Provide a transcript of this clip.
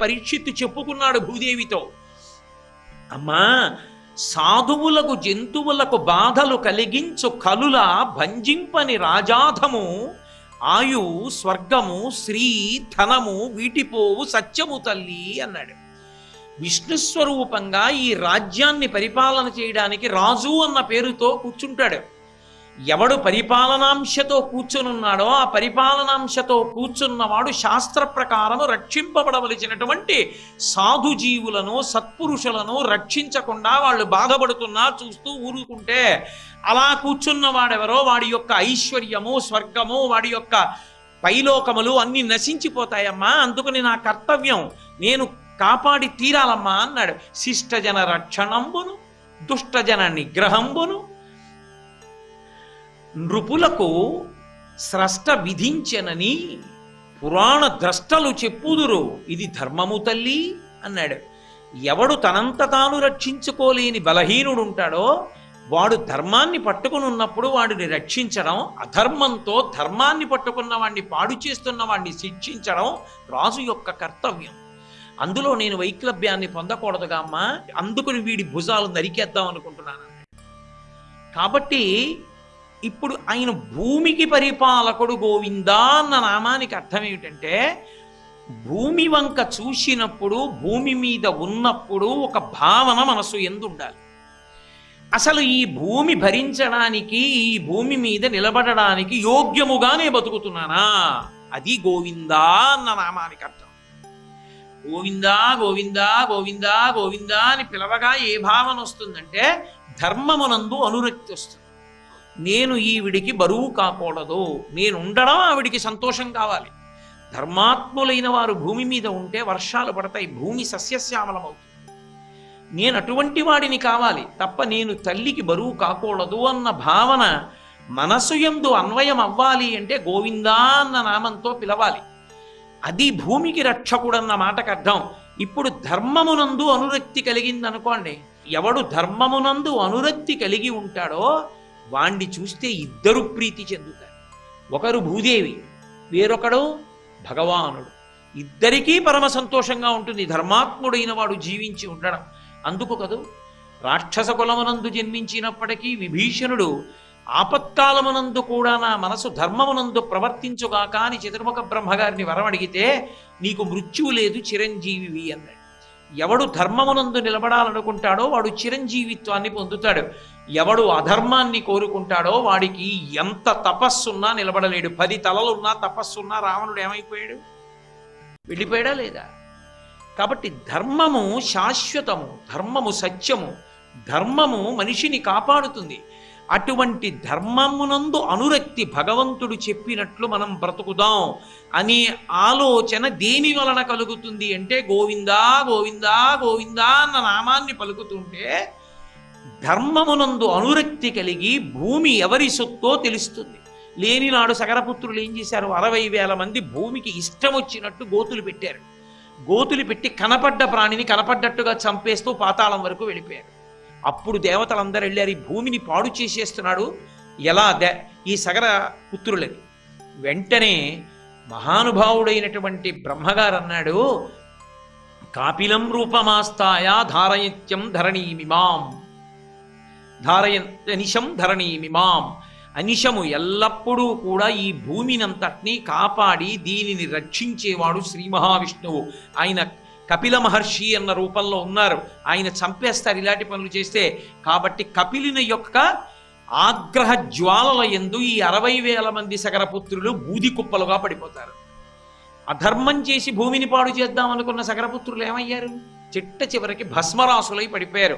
పరీక్షిత్తు చెప్పుకున్నాడు భూదేవితో. అమ్మా, సాధువులకు జంతువులకు బాధలు కలిగించు కలుల భంజింపని రాజాధము ఆయు స్వర్గము శ్రీ ధనము వీటిపోవు సత్యము తల్లి అన్నాడు. విష్ణుస్వరూపంగా ఈ రాజ్యాన్ని పరిపాలన చేయడానికి రాజు అన్న పేరుతో కూర్చుంటాడు. ఎవడు పరిపాలనాంశతో కూర్చునున్నాడో ఆ పరిపాలనాంశతో కూర్చున్నవాడు శాస్త్ర ప్రకారము రక్షింపబడవలసినటువంటి సాధుజీవులను సత్పురుషులను రక్షించకుండా వాళ్ళు బాధపడుతున్నా చూస్తూ ఊరుకుంటే అలా కూర్చున్నవాడెవరో వాడి యొక్క ఐశ్వర్యము స్వర్గము వాడి యొక్క పైలోకములు అన్ని నశించిపోతాయమ్మా. అందుకని నా కర్తవ్యం నేను కాపాడి తీరాలమ్మా అన్నాడు. శిష్టజన రక్షణంబును దుష్టజన నిగ్రహంబును నృపులకు స్రష్ట విధించెనని పురాణ ద్రష్టలు చెప్పుదురు, ఇది ధర్మము తల్లి అన్నాడు. ఎవడు తనంత తాను రక్షించుకోలేని బలహీనుడు ఉంటాడో వాడు ధర్మాన్ని పట్టుకుని ఉన్నప్పుడు వాడిని రక్షించడం, అధర్మంతో ధర్మాన్ని పట్టుకున్న వాడిని పాడు చేస్తున్న వాడిని శిక్షించడం రాజు యొక్క కర్తవ్యం. అందులో నేను వైక్లభ్యాన్ని పొందకూడదుగా అమ్మా, అందుకుని వీడి భుజాలు నరికేద్దాం అనుకుంటున్నాను. కాబట్టి ఇప్పుడు ఆయన భూమికి పరిపాలకుడు గోవిందా అన్న నామానికి అర్థం ఏమిటంటే, భూమి వంక చూసినప్పుడు భూమి మీద ఉన్నప్పుడు ఒక భావన మనసు ఎందు ఉండాలి. అసలు ఈ భూమి భరించడానికి ఈ భూమి మీద నిలబడడానికి యోగ్యముగానే బతుకుతున్నానా, అది గోవిందా అన్న నామానికి అర్థం. గోవిందా గోవిందా గోవిందా గోవిందా అని పిలవగా ఏ భావన వస్తుందంటే ధర్మమునందు అనురక్తి వస్తుంది. నేను ఈవిడికి బరువు కాకూడదు, నేను ఉండడం ఆవిడికి సంతోషం కావాలి. ధర్మాత్ములైన వారు భూమి మీద ఉంటే వర్షాలు పడతాయి, భూమి సస్యశ్యామలమవుతుంది. నేను అటువంటి వాడిని కావాలి తప్ప నేను తల్లికి బరువు కాకూడదు అన్న భావన మనసు యందు అన్వయం అవ్వాలి అంటే గోవిందా అన్న నామంతో పిలవాలి. అది భూమికి రక్షకుడన్న మాటకు అర్థం. ఇప్పుడు ధర్మమునందు అనురక్తి కలిగిందనుకోండి, ఎవడు ధర్మమునందు అనురక్తి కలిగి ఉంటాడో వాణ్ణి చూస్తే ఇద్దరు ప్రీతి చెందుతారు. ఒకరు భూదేవి, వేరొకడు భగవానుడు. ఇద్దరికీ పరమ సంతోషంగా ఉంటుంది ధర్మాత్ముడైన వాడు జీవించి ఉండడం. అందుకు కదూ రాక్షస కులమునందు జన్మించినప్పటికీ విభీషణుడు ఆపత్కాలమునందు కూడా నా మనసు ధర్మమునందు ప్రవర్తించుగాక అని చతుర్ముఖ బ్రహ్మగారిని వరం అడిగితే నీకు మృత్యువు లేదు చిరంజీవి అన్నాడు. ఎవడు ధర్మమునందు నిలబడాలనుకుంటాడో వాడు చిరంజీవిత్వాన్ని పొందుతాడు. ఎవడు అధర్మాన్ని కోరుకుంటాడో వాడికి ఎంత తపస్సున్నా నిలబడలేడు. 10 తలలున్నా తపస్సున్నా రావణుడు ఏమైపోయాడు, వెళ్ళిపోయాడా లేదా? కాబట్టి ధర్మము శాశ్వతము, ధర్మము సత్యము, ధర్మము మనిషిని కాపాడుతుంది. అటువంటి ధర్మమునందు అనురక్తి భగవంతుడు చెప్పినట్లు మనం బ్రతుకుదాం అనే ఆలోచన దేని వలన కలుగుతుంది అంటే గోవిందా గోవిందా గోవిందా అన్న నామాన్ని పలుకుతుంటే ధర్మమునందు అనురక్తి కలిగి భూమి ఎవరి సొత్తో తెలుస్తుంది. లేనినాడు సగరపుత్రులు ఏం చేశారు, 60,000 మంది భూమికి ఇష్టం వచ్చినట్టు గోతులు పెట్టారు. గోతులు పెట్టి కనపడ్డ ప్రాణిని కనపడ్డట్టుగా చంపేస్తూ పాతాళం వరకు వెళ్ళిపోయారు. అప్పుడు దేవతలందరూ వెళ్ళారు, ఈ భూమిని పాడు చేసేస్తున్నాడు ఎలా ఈ సగర పుత్రులని. వెంటనే మహానుభావుడైనటువంటి బ్రహ్మగారు అన్నాడు, కాపిలం రూపమాస్తాయ ధారయత్యం ధరణీమిమాం, ధారయనిశం ధరణీమిమాం. అనిశము ఎల్లప్పుడూ కూడా ఈ భూమినంతటినీ కాపాడి దీనిని రక్షించేవాడు శ్రీ మహావిష్ణువు. ఆయన కపిల మహర్షి అన్న రూపంలో ఉన్నారు, ఆయన చంపేస్తారు ఇలాంటి పనులు చేస్తే. కాబట్టి కపిలుని యొక్క ఆగ్రహ జ్వాలల యందు ఈ 60,000 మంది సగరపుత్రులు బూది కుప్పలుగా పడిపోతారు. అధర్మం చేసి భూమిని పాడు చేద్దాం అనుకున్న సగరపుత్రులు ఏమయ్యారు, చిట్ట చివరికి భస్మరాసులై పడిపోయారు.